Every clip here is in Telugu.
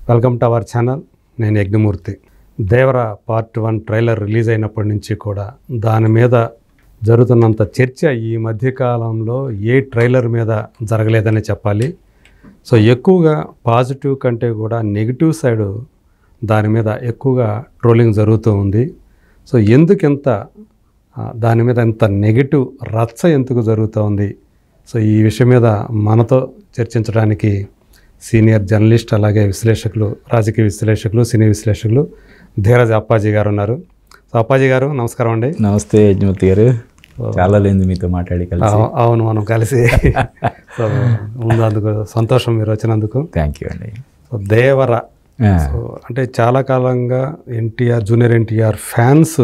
Welcome to our channel. నేను యజ్ఞమూర్తి. దేవర పార్ట్ 1 ట్రైలర్ రిలీజ్ అయినప్పటి నుంచి కూడా దాని మీద జరుగుతున్నంత చర్చ ఈ మధ్యకాలంలో ఏ ట్రైలర్ మీద జరగలేదని చెప్పాలి. సో ఎక్కువగా పాజిటివ్ కంటే కూడా నెగిటివ్ సైడ్ దాని మీద ఎక్కువగా ట్రోలింగ్ జరుగుతూ ఉంది. సో ఎందుకింత దాని మీద ఎంత నెగిటివ్ రచ్చ ఎందుకు జరుగుతూ ఉంది? సో ఈ విషయం మీద మనతో చర్చించడానికి సీనియర్ జర్నలిస్ట్, అలాగే విశ్లేషకులు, రాజకీయ విశ్లేషకులు, సినీ విశ్లేషకులు ధీరజ్ అప్పాజీ గారు ఉన్నారు. సో అప్పాజీ గారు నమస్కారం అండి. నమస్తే యజ్ఞమూర్తి గారు, చాలా లేదు మీతో మాట్లాడి కలిసి. అవును, మనం కలిసి. సో ముందందుకు సంతోషం, మీరు వచ్చినందుకు థ్యాంక్ యూ అండి. సో దేవర సో అంటే చాలా కాలంగా జూనియర్ ఎన్టీఆర్ ఫ్యాన్స్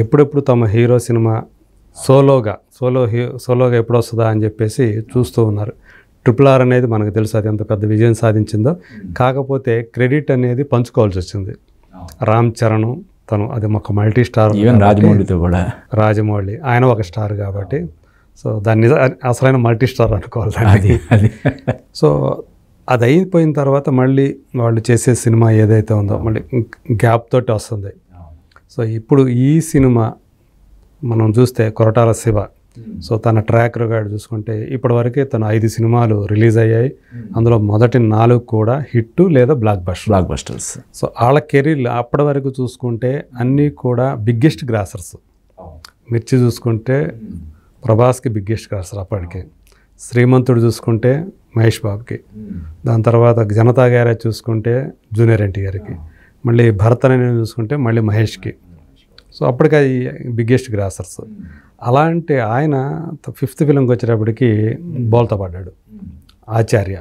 ఎప్పుడెప్పుడు తమ హీరో సినిమా సోలోగా ఎప్పుడు వస్తుందా అని చెప్పేసి చూస్తూ ఉన్నారు. RRR అనేది మనకు తెలుసు అది ఎంత పెద్ద విజయం సాధించిందో. కాకపోతే క్రెడిట్ అనేది పంచుకోవాల్సి వచ్చింది. రామ్ చరణ్ తను అది ఒక మల్టీ స్టార్, రాజమౌళితో కూడా, రాజమౌళి ఆయన ఒక స్టార్ కాబట్టి సో దాన్ని అసలైన మల్టీ స్టార్ అనుకోవాలి. సో అది అయిపోయిన తర్వాత మళ్ళీ వాళ్ళు చేసే సినిమా ఏదైతే ఉందో మళ్ళీ గ్యాప్ తోటి వస్తుంది. సో ఇప్పుడు ఈ సినిమా మనం చూస్తే కొరటాల శివ, సో తన ట్రాక్ రికార్డ్ చూసుకుంటే ఇప్పటివరకే తను 5 సినిమాలు రిలీజ్ అయ్యాయి. అందులో మొదటి 4 కూడా హిట్ లేదా బ్లాక్ బస్టర్స్. సో వాళ్ళ కెరీర్ అప్పటి వరకు చూసుకుంటే అన్నీ కూడా బిగ్గెస్ట్ గ్రాసర్స్. మిర్చి చూసుకుంటే ప్రభాస్కి బిగ్గెస్ట్ గ్రాసర్ అప్పటికే, శ్రీమంతుడు చూసుకుంటే మహేష్ బాబుకి, దాని తర్వాత జనతా గ్యారేజ్ చూసుకుంటే జూనియర్ ఎన్టీఆర్కి, మళ్ళీ భరత్ అనే చూసుకుంటే మళ్ళీ మహేష్కి. సో అప్పటికి అది బిగ్గెస్ట్ గ్రాసర్స్. అలాంటి ఆయన 5th ఫిలింకి వచ్చేటప్పటికి బోల్తా పడ్డాడు, ఆచార్య.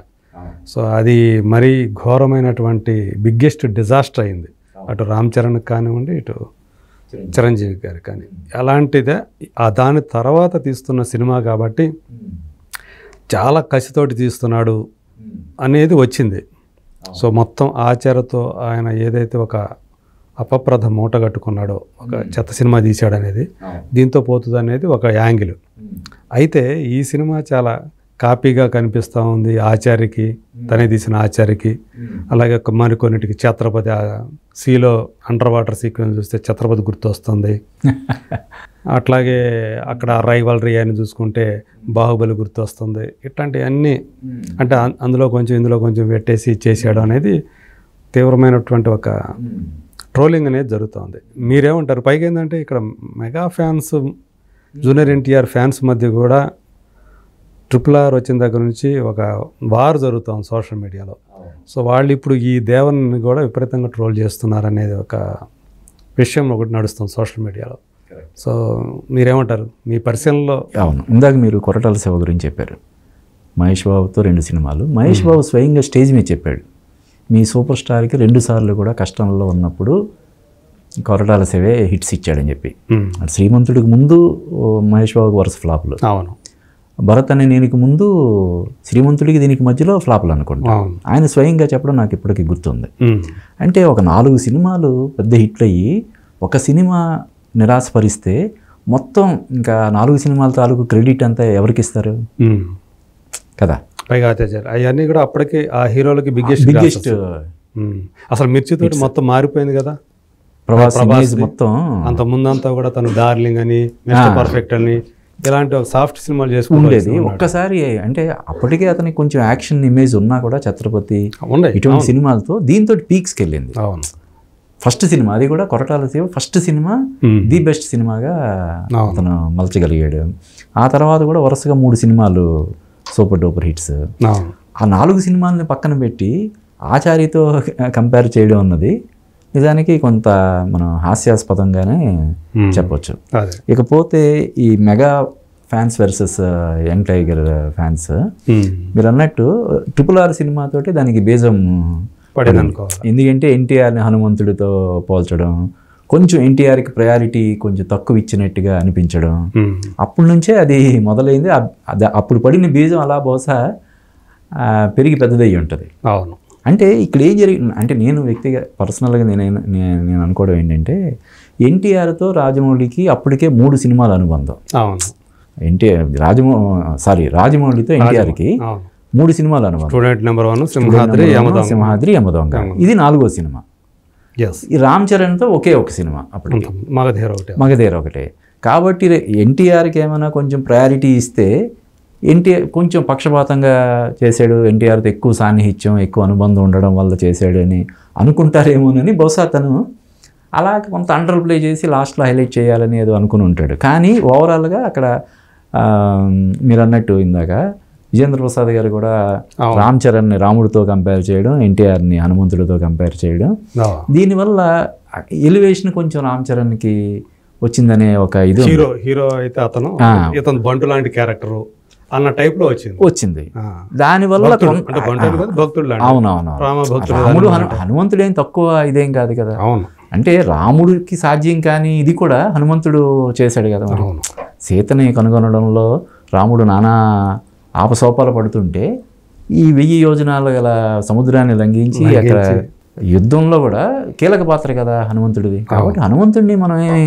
సో అది మరీ ఘోరమైనటువంటి బిగ్గెస్ట్ డిజాస్టర్ అయింది, అటు రామ్ చరణ్కి కానివ్వండి, ఇటు చిరంజీవి గారికి కానీ. అలాంటిదే దాని తర్వాత తీస్తున్న సినిమా కాబట్టి చాలా కసితోటి తీస్తున్నాడు అనేది వచ్చింది. సో మొత్తం ఆచార్యతో ఆయన ఏదైతే ఒక అపప్రథ మూట కట్టుకున్నాడో, ఒక చెత్త సినిమా తీశాడు అనేది దీంతో పోతుంది అనేది ఒక యాంగిల్. అయితే ఈ సినిమా చాలా కాపీగా కనిపిస్తూ ఉంది ఆచార్యకి, తనే తీసిన ఆచార్యకి. అలాగే మరికొన్నిటికి ఛత్రపతి, సీలో అండర్ వాటర్ సీక్వెన్స్ చూస్తే ఛత్రపతి గుర్తు వస్తుంది. అట్లాగే అక్కడ రైవల్రీ అని చూసుకుంటే బాహుబలి గుర్తు వస్తుంది. ఇట్లాంటివన్నీ అంటే అందులో కొంచెం ఇందులో కొంచెం పెట్టేసి చేసాడు అనేది తీవ్రమైనటువంటి ఒక ట్రోలింగ్ అనేది జరుగుతుంది. మీరేమంటారు? పైగా ఏంటంటే ఇక్కడ mega fans, junior NTR fans మధ్య కూడా RRR వచ్చిన దగ్గర నుంచి ఒక వార్ జరుగుతుంది సోషల్ మీడియాలో. సో వాళ్ళు ఇప్పుడు ఈ దేవన్ని కూడా విపరీతంగా ట్రోల్ చేస్తున్నారు అనేది ఒక విషయం ఒకటి నడుస్తుంది సోషల్ మీడియాలో. సో మీరేమంటారు మీ పరిశీలనలో? అవును, ఇందాక మీరు కొరటాల శివ గురించి చెప్పారు. మహేష్ బాబుతో 2 సినిమాలు. మహేష్ బాబు స్వయంగా స్టేజ్ మీద చెప్పాడు, మీ సూపర్ స్టార్కి 2 సార్లు కూడా కష్టంలో ఉన్నప్పుడు కొరటాల శివే హిట్స్ ఇచ్చాడని చెప్పి. శ్రీమంతుడికి ముందు మహేష్ బాబుకి వరుస ఫ్లాపులు, అవును. భరత్ అనే నేనికి ముందు శ్రీమంతుడికి దీనికి మధ్యలో ఫ్లాపులు అనుకుంటా. ఆయన స్వయంగా చెప్పడం నాకు ఇప్పటికీ గుర్తుంది. అంటే ఒక 4 సినిమాలు పెద్ద హిట్లు అయ్యి ఒక సినిమా నిరాశపరిస్తే మొత్తం ఇంకా 4 సినిమాల తాలూకు క్రెడిట్ అంతా ఎవరికి ఇస్తారు కదా? పైగా అవన్నీ కూడా అప్పటికి ఆ హీరోలకి బిగ్గెస్ట్. అసలు మిర్చితో మొత్తం మారిపోయింది కదా ప్రభాస్ మొత్తం. అంత ముందంతా కూడా తను డార్లింగ్ అని, మిస్టర్ పర్ఫెక్ట్ అని ఇలాంటి సాఫ్ట్ సినిమాలు చేసుకుండేది. ఒక్కసారి అంటే అప్పటికే అతనికి కొంచెం యాక్షన్ ఇమేజ్ ఉన్నా కూడా ఛత్రపతి ఇటువంటి సినిమాలతో దీంతో పీక్స్కి వెళ్ళింది. అవును, ఫస్ట్ సినిమా అది కూడా Koratala Shiva first cinema the best సినిమాగా అతను మలచగలిగాడు. ఆ తర్వాత కూడా వరుసగా 3 సినిమాలు సూపర్ డూపర్ హిట్స్. ఆ 4 సినిమాలని పక్కన పెట్టి ఆచార్యతో కంపేర్ చేయడం అన్నది నిజానికి కొంత మనం హాస్యాస్పదంగానే చెప్పొచ్చు. ఇకపోతే ఈ mega fans versus young tiger fans, మీరు అన్నట్టు RRR సినిమాతోటి దానికి బీజం పడింది. ఎందుకంటే ఎన్టీఆర్ని హనుమంతుడితో పోల్చడం, కొంచెం ఎన్టీఆర్కి ప్రయారిటీ కొంచెం తక్కువ ఇచ్చినట్టుగా అనిపించడం, అప్పటి నుంచే అది మొదలైంది. అప్పుడు పడిన బీజం అలా బహుశా పెరిగి పెద్దదయ్యి ఉంటుంది. అవును. అంటే ఇక్కడ ఏం జరిగింది అంటే నేను వ్యక్తిగా పర్సనల్గా నేను అనుకోవడం ఏంటంటే ఎన్టీఆర్తో రాజమౌళికి అప్పటికే 3 సినిమాల అనుబంధం. అవును. రాజమౌళితో ఎన్టీఆర్కి 3 సినిమాలు అనుభవం. Student number 1, Simhadri, Yamadonga. ఇది 4వ సినిమా. ఈ రామ్ చరణ్తో ఒకే ఒక సినిమా అప్పుడు, మగధీర ఒకటే. కాబట్టి ఎన్టీఆర్కి ఏమైనా కొంచెం ప్రయారిటీ ఇస్తే ఎన్టీఆర్ కొంచెం పక్షపాతంగా చేశాడు, ఎన్టీఆర్తో ఎక్కువ సాన్నిహిత్యం ఎక్కువ అనుబంధం ఉండడం వల్ల చేశాడు అని అనుకుంటారేమోనని బహుశా తను అలా కొంత అండర్ ప్లే చేసి లాస్ట్లో హైలైట్ చేయాలని ఏదో అనుకుని ఉంటాడు. కానీ ఓవరాల్గా అక్కడ మీరు అన్నట్టు ఇందాక విజేంద్ర ప్రసాద్ గారు కూడా రామ్ చరణ్ని రాముడితో కంపేర్ చేయడం, ఎన్టీఆర్ని హనుమంతుడితో కంపేర్ చేయడం, దీనివల్ల ఎలివేషన్ కొంచెం రామ్ చరణ్కి వచ్చిందనే ఒక ఇది. హీరో అయితే అతను బంటు లాంటి క్యారెక్టర్ అన్న టైప్ లో వచ్చింది. దానివల్ల అవునవును, రాముడు హనుమంతుడేం తక్కువ ఇదేం కాదు కదా. అంటే రాముడికి సాధ్యం కానీ ఇది కూడా హనుమంతుడు చేశాడు కదా. మరి సీతని కనుగొనడంలో రాముడు నానా ఆపసోపాలు పడుతుంటే ఈ 1000 యోజనాలు గల సముద్రాన్ని లంఘించి అక్కడ యుద్ధంలో కూడా కీలక పాత్ర కదా హనుమంతుడిది. కాబట్టి హనుమంతుడిని మనం ఏమి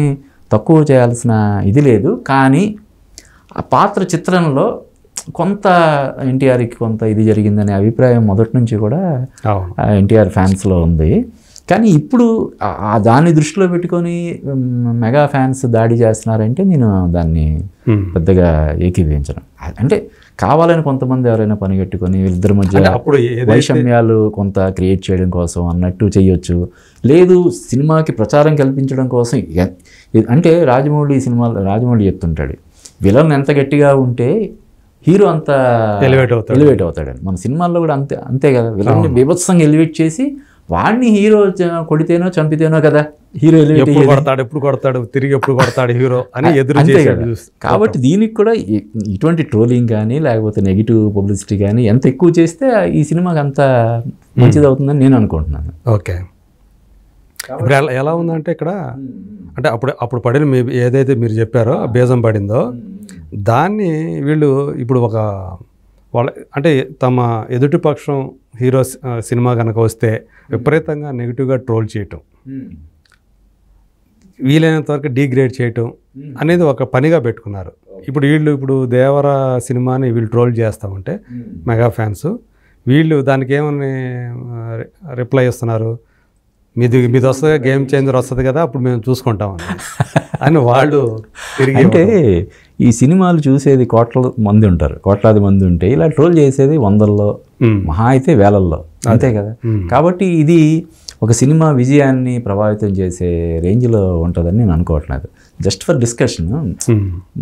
తక్కువ చేయాల్సిన ఇది లేదు. కానీ ఆ పాత్ర చిత్రంలో కొంత ఎన్టీఆర్కి కొంత ఇది జరిగిందనే అభిప్రాయం మొదటి నుంచి కూడా ఎన్టీఆర్ ఫ్యాన్స్లో ఉంది. కానీ ఇప్పుడు దాన్ని దృష్టిలో పెట్టుకొని మెగా ఫ్యాన్స్ దాడి చేస్తున్నారంటే నేను దాన్ని పెద్దగా ఏకీభవించను. అంటే కావాలని కొంతమంది ఎవరైనా పనిగట్టుకొని వీళ్ళిద్దరి మధ్య వైషమ్యాలు కొంత క్రియేట్ చేయడం కోసం అన్నట్టు చేయొచ్చు. లేదు సినిమాకి ప్రచారం కల్పించడం కోసం. అంటే రాజమౌళి చెప్తుంటాడు, విలన్ ఎంత గట్టిగా ఉంటే హీరో అంత ఎలివేట్ అవుతాడని. మన సినిమాల్లో కూడా అంతే కదా, విలన్ని బీభత్సంగా ఎలివేట్ చేసి వాడిని హీరో కొడితేనో చంపితేనో కదా హీరో ఎప్పుడు కొడతాడు తిరిగి ఎప్పుడు కొడతాడు హీరో అని ఎదురు. కాబట్టి దీనికి కూడా ఇటువంటి ట్రోలింగ్ కానీ లేకపోతే నెగిటివ్ పబ్లిసిటీ కానీ ఎంత ఎక్కువ చేస్తే ఈ సినిమాకి అంత మంచిది అవుతుందని నేను అనుకుంటున్నాను. ఓకే, ఇప్పుడు ఎలా ఉందంటే ఇక్కడ అంటే అప్పుడు పడిన ఏదైతే మీరు చెప్పారో బేజం పడిందో దాన్ని వీళ్ళు ఇప్పుడు వాళ్ళ అంటే తమ ఎదుటి పక్షం హీరో సినిమా కనుక వస్తే విపరీతంగా నెగిటివ్గా ట్రోల్ చేయటం, వీలైనంత వరకు డీగ్రేడ్ చేయటం అనేది ఒక పనిగా పెట్టుకున్నారు. ఇప్పుడు దేవర సినిమాని వీళ్ళు ట్రోల్ చేస్తూ ఉంటే మెగా ఫ్యాన్స్ వీళ్ళు దానికి ఏమని రిప్లై ఇస్తున్నారు, మీది వస్తుంది గేమ్ చేంజర్ వస్తుంది కదా అప్పుడు మేము చూసుకుంటాం అని వాళ్ళు తిరిగి. అంటే ఈ సినిమాలు చూసేది కోట్లాది మంది ఉంటే ఇలా ట్రోల్ చేసేది వందల్లో మహా అయితే వేలల్లో, అంతే కదా. కాబట్టి ఇది ఒక సినిమా విజయాన్ని ప్రభావితం చేసే రేంజ్లో ఉంటుందని నేను అనుకోవట్లేదు. Just for discussion.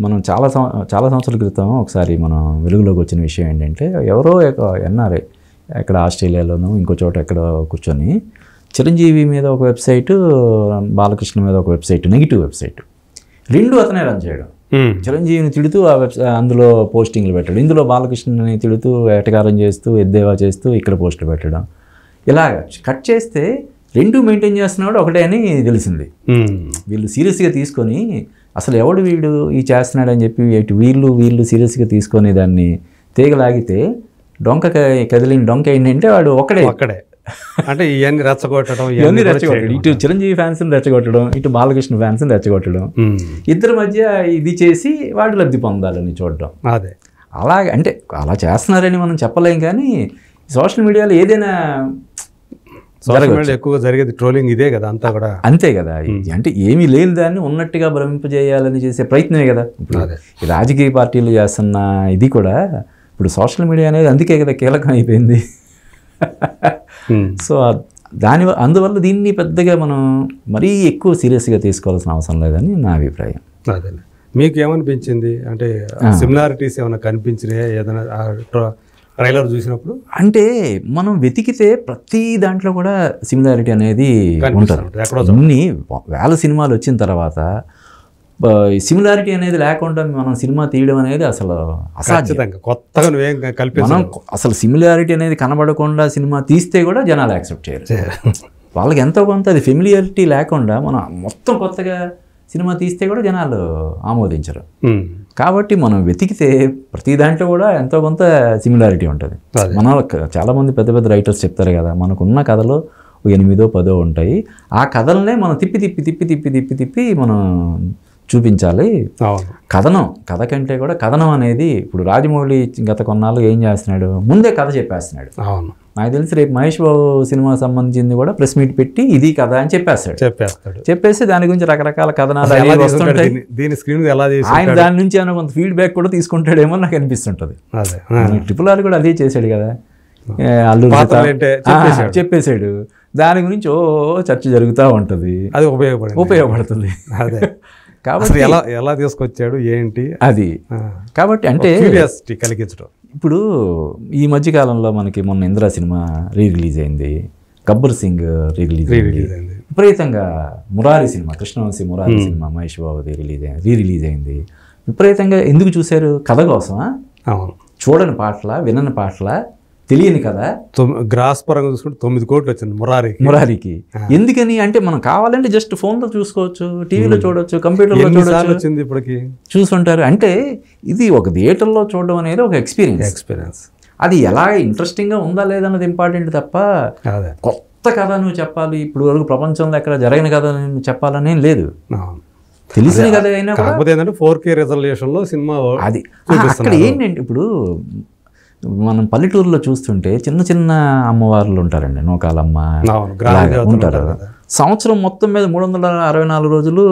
మనం చాలా సంవత్సరాల క్రితం ఒకసారి మనం వెలుగులోకి వచ్చిన విషయం ఏంటంటే ఎవరో ఎన్ఆర్ఐ ఎక్కడ ఆస్ట్రేలియాలోనూ ఇంకో చోట ఎక్కడ కూర్చొని చిరంజీవి మీద ఒక వెబ్సైటు, బాలకృష్ణ మీద ఒక వెబ్సైట్, నెగిటివ్ వెబ్సైట్, రెండు అతనే రన్ చేయడం. చిరంజీవిని తిడుతూ అందులో పోస్టింగ్లు పెట్టడం, ఇందులో బాలకృష్ణని తిడుతూ వేటకారం చేస్తూ ఎద్దేవా చేస్తూ ఇక్కడ పోస్టులు పెట్టడం. ఇలాగ కట్ చేస్తే రెండు మెయింటైన్ చేస్తున్నాడు ఒకటే అని తెలిసింది. వీళ్ళు సీరియస్గా తీసుకొని అసలు ఎవడు వీడు ఈ చేస్తున్నాడు అని చెప్పి వీళ్ళు సీరియస్గా తీసుకొని దాన్ని తీగలాగితే కదిలిన డొంక ఏంటంటే వాడు ఒక్కడే. అంటే ఇవన్నీ రెచ్చగొట్టడం, ఇటు చిరంజీవి ఫ్యాన్స్ని రెచ్చగొట్టడం, ఇటు బాలకృష్ణ ఫ్యాన్స్ని రెచ్చగొట్టడం, ఇద్దరి మధ్య ఇది చేసి వాడు లబ్ధి పొందాలని చూడడం. అదే అలాగే అంటే అలా చేస్తున్నారని మనం చెప్పలేం. కానీ సోషల్ మీడియాలో ఏదైనా ఎక్కువగా జరిగేది ట్రోలింగ్ ఇదే కదా, అంతా కూడా అంతే కదా. అంటే ఏమీ లేని దాన్ని ఉన్నట్టుగా భ్రమింపజేయాలని చేసే ప్రయత్నమే కదా. ఇప్పుడు రాజకీయ పార్టీలు చేస్తున్న ఇది కూడా ఇప్పుడు సోషల్ మీడియా అనేది అందుకే కదా కీలకం అయిపోయింది. సో అందువల్ల దీన్ని పెద్దగా మనం మరీ ఎక్కువ సీరియస్గా తీసుకోవాల్సిన అవసరం లేదని నా అభిప్రాయం. అదే, మీకు ఏమనిపించింది? అంటే సిమిలారిటీస్ ఏమైనా కనిపించినాయా ఏదైనా ట్రైలర్ చూసినప్పుడు? అంటే మనం వెతికితే ప్రతి దాంట్లో కూడా సిమిలారిటీ అనేది ఉంటుంది. ఇన్ని వేల సినిమాలు వచ్చిన తర్వాత సిమిలారిటీ అనేది లేకుండా మనం సినిమా తీయడం అనేది అసలు అసాధ్యం. కొత్తగా మనం అసలు సిమిలారిటీ అనేది కనబడకుండా సినిమా తీస్తే కూడా జనాలు యాక్సెప్ట్ చేయరు. వాళ్ళకి ఎంతో కొంత అది ఫెమిలియారిటీ లేకుండా మనం మొత్తం కొత్తగా సినిమా తీస్తే కూడా జనాలు ఆమోదించరు. కాబట్టి మనం వెతికితే ప్రతి దాంట్లో కూడా ఎంతో కొంత సిమిలారిటీ ఉంటుంది. మన చాలామంది పెద్ద పెద్ద రైటర్స్ చెప్తారు కదా, మనకున్న కథలో 8-10 ఉంటాయి. ఆ కథలనే మనం తిప్పి మనం చూపించాలి. కథ కంటే కూడా కథనం అనేది ఇప్పుడు రాజమౌళి గత కొన్నాళ్ళు ఏం చేస్తున్నాడు, ముందే కథ చెప్పేస్తున్నాడు. నాకు తెలిసి రేపు మహేష్ బాబు సినిమా సంబంధించింది కూడా ప్రెస్ మీట్ పెట్టి ఇది కథ అని చెప్పేసి దాని గురించి రకరకాల కథనాలు వస్తుంటాయి. ఆయన దాని నుంచి ఏమైనా కొంత ఫీడ్బ్యాక్ కూడా తీసుకుంటాడేమో నాకు అనిపిస్తుంటది. RRR కూడా అదే చేశాడు కదా, అల్లు చెప్పేశాడు. దాని గురించి చర్చ జరుగుతూ ఉంటుంది, అది ఉపయోగపడుతుంది. కాబట్టి ఎలా తీసుకొచ్చాడు ఏంటి అది. కాబట్టి అంటే కలిగించడం. ఇప్పుడు ఈ మధ్యకాలంలో మనకి మొన్న ఇంద్ర సినిమా రిలీజ్ అయింది, గబ్బర్ సింగ్ రిలీజ్ అయింది, విపరీతంగా మురారి సినిమా, కృష్ణవంశీ మురారి సినిమా మహేష్ బాబుది రిలీజ్ అయింది. విపరీతంగా ఎందుకు చూశారు? కథ కోసమా? చూడని పాటల, వినని పాటల, తెలియని కదా. గ్రాస్ పరంగా చూసుకుంటే 9 కోట్లు వచ్చింది మురారికి. ఎందుకని అంటే మనం కావాలంటే జస్ట్ ఫోన్లో చూసుకోవచ్చు, టీవీలో చూడొచ్చు, కంప్యూటర్లో చూడొచ్చు, ఇప్పటికి చూసుంటారు. అంటే ఇది ఒక థియేటర్లో చూడడం అనేది ఒక ఎక్స్పీరియన్స్. అది ఎలా ఇంట్రెస్టింగ్గా ఉందా లేదన్నది ఇంపార్టెంట్ తప్ప కొత్త కథ నువ్వు చెప్పాలి, ఇప్పుడు వరకు ప్రపంచంలో ఎక్కడ జరిగిన కథ నువ్వు చెప్పాలనే లేదు. తెలిసిన కథ అయినా కాకపోతే 4K రిజల్యూషన్లో సినిమా అది. అక్కడ ఏంటంటే ఇప్పుడు మనం పల్లెటూరులో చూస్తుంటే చిన్న చిన్న అమ్మవార్లు ఉంటారండి, నూకాలమ్మ ఉంటారు. సంవత్సరం మొత్తం మీద 364 రోజులు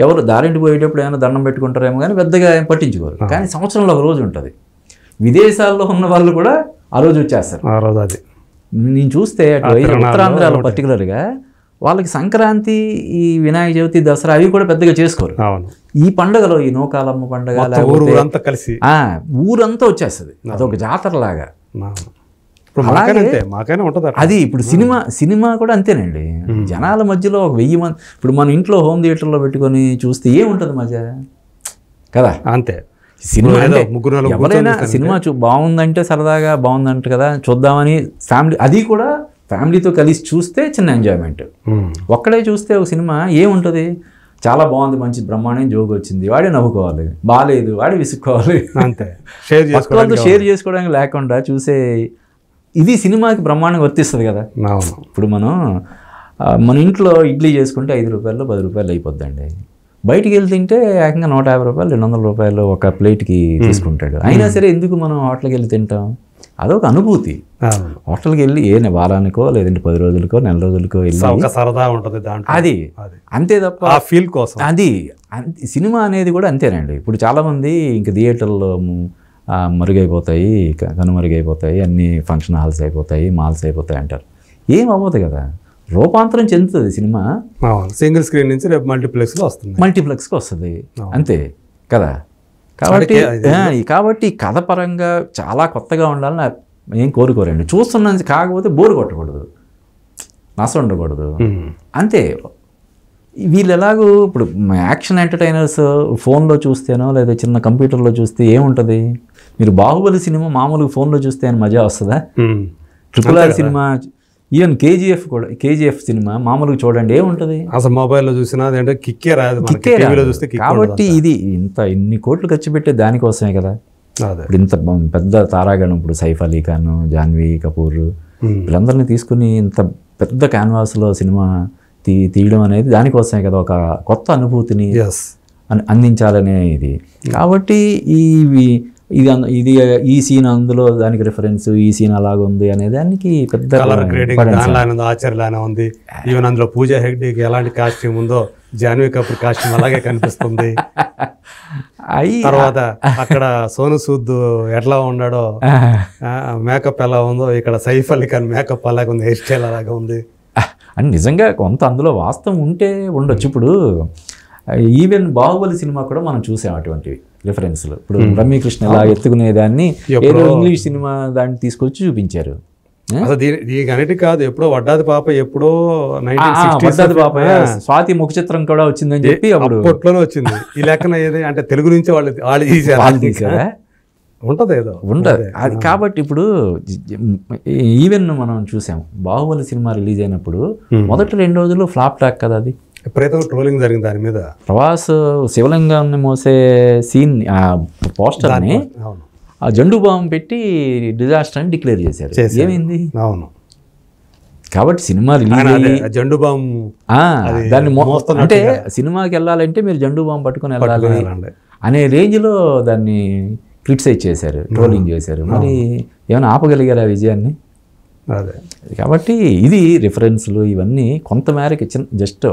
ఎవరు దారింటి పోయేటప్పుడు ఏమైనా దండం పెట్టుకుంటారేమో కానీ పెద్దగా ఏం పట్టించుకోరు. కానీ సంవత్సరంలో ఒక రోజు ఉంటుంది. విదేశాల్లో ఉన్న వాళ్ళు కూడా ఆ రోజు వచ్చేస్తారు. నేను చూస్తే ఉత్తరాంధ్రాలో పర్టికులర్గా వాళ్ళకి సంక్రాంతి, ఈ వినాయక చవితి, దసరా అవి కూడా పెద్దగా చేసుకోరు. ఈ పండుగలో ఈ నూకాలమ్మ పండుగ ఊరంతా వచ్చేస్తుంది, అదొక జాతరలాగా. అది ఇప్పుడు సినిమా కూడా అంతేనండి. జనాల మధ్యలో ఒక 1000 మంది, ఇప్పుడు మన ఇంట్లో హోమ్ థియేటర్లో పెట్టుకొని చూస్తే ఏముంటుంది మజా కదా. అంతే. సినిమా ఎవరైనా సినిమా బాగుందంటే సరదాగా బాగుందంట కదా చూద్దామని ఫ్యామిలీ, అది కూడా ఫ్యామిలీతో కలిసి చూస్తే చిన్న ఎంజాయ్మెంట్. ఒక్కడే చూస్తే ఒక సినిమా ఏముంటుంది, చాలా బాగుంది, మంచి బ్రహ్మాండం జోగు వచ్చింది, వాడే నవ్వుకోవాలి, బాగాలేదు వాడే విసుక్కోవాలి, అంతే. షేర్ చేసుకోవడానికి లేకుండా చూసే ఇది సినిమాకి బ్రహ్మాండంగా వర్తిస్తుంది కదా. ఇప్పుడు మన ఇంట్లో ఇడ్లీ చేసుకుంటే 5 రూపాయలు 10 రూపాయలు అయిపోద్దండి. బయటికి వెళ్ళి తింటే ఏకంగా 150 రూపాయలు 200 రూపాయలు ఒక ప్లేట్కి తీసుకుంటాడు. అయినా సరే ఎందుకు మనం హోటల్కి వెళ్ళి తింటాం? అదొక అనుభూతి. హోటల్కి వెళ్ళి వారానికో లేదంటే 10 రోజులకో నెల రోజులకో వెళ్ళి సరదా ఉంటుంది అది అంతే తప్ప ఫీల్ కోసం. అది సినిమా అనేది కూడా అంతేనండి. ఇప్పుడు చాలామంది ఇంక థియేటర్లో మరుగైపోతాయి, కనుమరుగైపోతాయి, అన్ని ఫంక్షన్ హాల్స్ అయిపోతాయి, మాల్స్ అయిపోతాయి అంటారు. ఏం అవ్వదు కదా, రూపాంతరం చెందుతుంది సినిమా. సింగిల్ స్క్రీన్ నుంచి రేపు మల్టీప్లెక్స్కి వస్తుంది అంతే కదా. కాబట్టి కథ పరంగా చాలా కొత్తగా ఉండాలని ఏం కోరుకోరండి. చూస్తున్నాను, కాకపోతే బోర్ కొట్టకూడదు, నష్టం ఉండకూడదు అంతే. వీళ్ళు ఎలాగూ ఇప్పుడు యాక్షన్ ఎంటర్టైనర్స్ ఫోన్లో చూస్తేనో లేదా చిన్న కంప్యూటర్లో చూస్తే ఏముంటుంది? మీరు బాహుబలి సినిమా మామూలుగా ఫోన్లో చూస్తే అని మజా వస్తుందా? RRR cinema, even KGF cinema మామూలుగా చూడండి ఏముంటుంది? అసలు మొబైల్లో చూసినా కిక్కే రాదు. కాబట్టి ఇది ఇన్ని కోట్లు ఖర్చు పెట్టే దానికోసమే కదా. ఇప్పుడు ఇంత పెద్ద తారాగణం, ఇప్పుడు సైఫ్ అలీ ఖాన్, జాన్వీ కపూర్ వీళ్ళందరినీ తీసుకుని ఇంత పెద్ద క్యాన్వాస్లో సినిమా తీయడం అనేది దానికోసమే కదా, ఒక కొత్త అనుభూతిని అందించాలనే ఇది. కాబట్టి ఇది ఈ సీన్ అందులో దానికి రిఫరెన్స్, ఈ సీన్ అలాగ ఉంది అనే దానికి పెద్ద ఆశ్చర్యలానే ఉంది. ఈవెన్ అందులో పూజా హెగ్డేకి ఎలాంటి కాస్ట్యూమ్ ఉందో జాన్వీ కపూర్ కాస్ట్యూమ్ అలాగే కనిపిస్తుంది. తర్వాత అక్కడ సోను సూద్ ఎట్లా ఉన్నాడో, మేకప్ ఎలా ఉందో ఇక్కడ సైఫ్ అలీ ఖాన్ మేకప్ అలాగే ఉంది, హెయిర్ స్టైల్ అలాగే ఉంది. అని నిజంగా కొంత అందులో వాస్తవం ఉంటే ఉండొచ్చు. ఇప్పుడు ఈవెన్ బాహుబలి సినిమా కూడా మనం చూసాం అటువంటివి రిఫరెన్స్లు. ఇప్పుడు రమ్యకృష్ణ ఇలా ఎత్తుకునేదాన్ని ఏదో ఇంగ్లీష్ సినిమా దాన్ని తీసుకొచ్చి చూపించారు. దీనికి అన్నిటి కాదు, ఎప్పుడో వడ్డాది పాప, ఎప్పుడో వడ్డాది పాప స్వాతి ముఖ చిత్రం కూడా వచ్చిందని చెప్పి అప్పట్లోనే వచ్చింది. ఈ లెక్కన ఏది అంటే తెలుగు నుంచి వాళ్ళు తీసారా ఉంటుంది ఏదో ఉండదు అది. కాబట్టి ఇప్పుడు ఈవెన్ మనం చూసాం బాహుబలి సినిమా రిలీజ్ అయినప్పుడు మొదటి 2 రోజులు ఫ్లాప్ టాక్ కదా. అది ట్రోలింగ్ జరిగింది దాని మీద. ప్రభాస్ శివలింగాన్ని మోసే సీన్ పోస్టర్ని జండు బాంబు పెట్టి డిజాస్టర్ అని డిక్లేర్ చేశారు. ఏమైంది? అవును కాబట్టి సినిమా రిలీజ్ ఆయన అయ్యి అదే జెండు బామ్ దాన్ని మోస్తున్నట్టుగా. అంటే సినిమాకి వెళ్ళాలంటే మీరు జెండు బాంబు పట్టుకొని వెళ్ళాలి వెళ్ళండి. అనే రేంజ్లో దాన్ని క్రిటిసైజ్ చేశారు, ట్రోలింగ్ చేశారు. మరి ఏమైనా ఆపగలిగారు ఆ విజయాన్ని? అదే కాబట్టి ఇది రిఫరెన్స్లు ఇవన్నీ కొంతమేరకు జస్ట్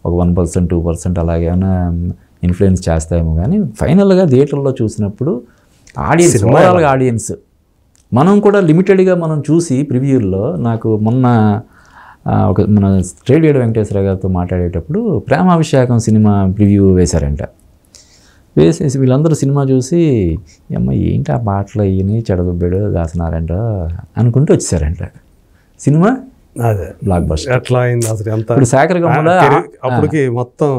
ఒక 1%, 2% అలాగే ఏమైనా ఇన్ఫ్లుయెన్స్ చేస్తాయేమో, కానీ ఫైనల్గా థియేటర్లో చూసినప్పుడు ఆడియన్స్, ఓవరాల్గా ఆడియన్స్, మనం కూడా లిమిటెడ్గా మనం చూసి ప్రివ్యూల్లో, నాకు మొన్న మన రేడియో వెంకటేశ్వర గారితో మాట్లాడేటప్పుడు ప్రేమాభిషేకం సినిమా ప్రివ్యూ వేశారంట. వేసేసి వీళ్ళందరూ సినిమా చూసి అమ్మ ఏంటి ఆ పాటలు అయ్యి చెడదుబ్బేడు దాసనారంట అనుకుంటూ వచ్చేసారంట. సినిమా అదే బ్లాక్ బస్టర్ ఎట్లా అయింది అసలు? ఎంత ఇప్పుడు శేఖర్ కమ్ముల అప్పటికి మొత్తం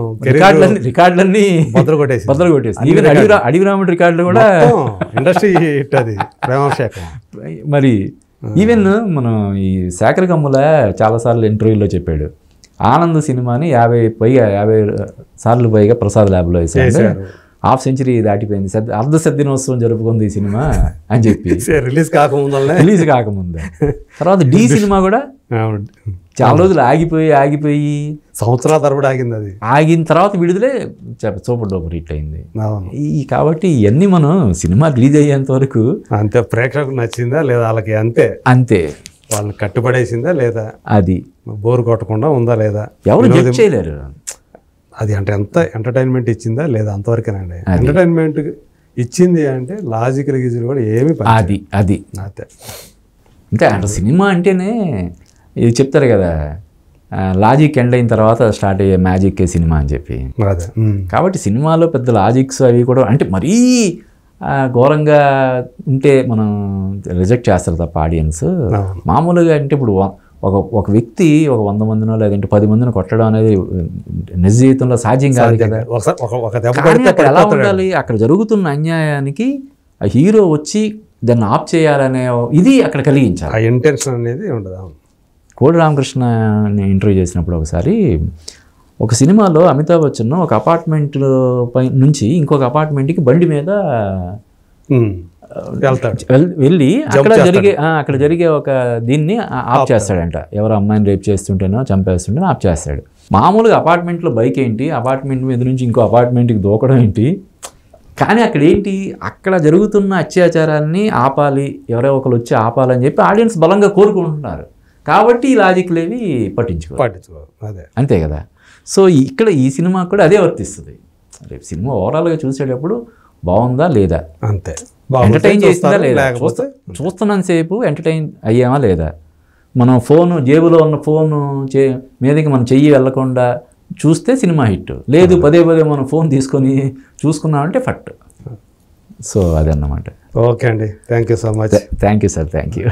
రికార్డులన్నీ బద్దలు కొట్టేసి ఈవెన్ అడవి రాముడి రికార్డులు కూడా ఇండస్ట్రీ హిట్ అది ప్రేమాభిషేకం. మరి ఈవెన్ మనం ఈ శేఖర్ కమ్ముల చాలాసార్లు ఇంటర్వ్యూలో చెప్పాడు, ఆనంద్ సినిమాని 50 సార్లు పైగా ప్రసాద్ ల్యాబ్లో వేసాడు, ½ సెంచరీ దాటిపోయింది, అర్ధ శతదినోత్సవం జరుపుకుంది ఈ సినిమా అని చెప్పి రిలీజ్ కాకముందే. తర్వాత డి సినిమా కూడా చాలా రోజులు ఆగిపోయి సంవత్సరాల తరబడి ఆగింది. అది ఆగిన తర్వాత విడుదలే సూపర్ డూపర్ హిట్ అయింది. కాబట్టి ఇవన్నీ మనం సినిమా రిలీజ్ అయ్యేంత వరకు అంతే, ప్రేక్షకులకు నచ్చిందా లేదా వాళ్ళకి అంతే వాళ్ళని కట్టుబడేసిందా లేదా, అది బోర్ కొట్టకుండా ఉందా లేదా, ఎవరు జడ్జ్ చేయలేరు. అది అంటే ఎంత ఎంటర్టైన్మెంట్ ఇచ్చిందా లేదా అంతవరకేనండి. ఎంటర్టైన్మెంట్ ఇచ్చింది అంటే లాజికల్ గీజులు కూడా ఏమి అది అంతే. అంటే సినిమా అంటేనే ఇది చెప్తారు కదా, లాజిక్ ఎండ్ అయిన తర్వాత స్టార్ట్ అయ్యే మ్యాజిక్ సినిమా అని చెప్పి. కాబట్టి సినిమాలో పెద్ద లాజిక్స్ అవి కూడా అంటే మరీ ఘోరంగా ఉంటే మనం రిజెక్ట్ చేస్తారు తప్ప ఆడియన్స్. మామూలుగా అంటే ఇప్పుడు ఒక వ్యక్తి ఒక 100 మందినో లేదంటే 10 మందిని కొట్టడం అనేది నిజ జీవితంలో సాధ్యం కాదు కదా. అక్కడ ఎలా ఉండాలి, అక్కడ జరుగుతున్న అన్యాయానికి ఆ హీరో వచ్చి దాన్ని ఆఫ్ చేయాలనే ఇది అక్కడ కలిగించాలి. ఇంటెన్షన్ అనేది ఉండదు. కోడి రామకృష్ణ ఇంటర్వ్యూ చేసినప్పుడు ఒకసారి ఒక సినిమాలో అమితాబ్ బచ్చన్ ఒక అపార్ట్మెంట్ పై నుంచి ఇంకొక అపార్ట్మెంట్కి బండి మీద వెళ్ళి అక్కడ జరిగే ఒక దీన్ని ఆఫ్ చేస్తాడంట. ఎవరు అమ్మాయిని రేప్ చేస్తుంటేనో చంపేస్తుంటేనో ఆఫ్ చేస్తాడు. మామూలుగా అపార్ట్మెంట్లో బైక్ ఏంటి, అపార్ట్మెంట్ మీద నుంచి ఇంకో అపార్ట్మెంట్కి దూకడం ఏంటి, కానీ అక్కడ ఏంటి, అక్కడ జరుగుతున్న అత్యాచారాన్ని ఆపాలి, ఎవరో ఒకరు వచ్చి ఆపాలని చెప్పి ఆడియన్స్ బలంగా కోరుకుంటున్నారు. కాబట్టి ఈ లాజిక్లు ఏవి పట్టించుకోరు. అంతే కదా. సో ఇక్కడ ఈ సినిమా కూడా అదే వర్తిస్తుంది. రేపు సినిమా ఓవరాల్గా చూసేటప్పుడు బాగుందా లేదా, అంతే, ఎంటర్టైన్ చేసిందా లేదా, చూస్తున్నంతసేపు ఎంటర్టైన్ అయ్యామా లేదా, మనం జేబులో ఉన్న ఫోను మీదకి మనం చెయ్యి వెళ్లకుండా చూస్తే సినిమా హిట్, లేదు పదే మనం ఫోన్ తీసుకొని చూసుకున్నామంటే ఫట్. సో అదన్నమాట. ఓకే అండి, thank you so much. Thank you sir, thank you.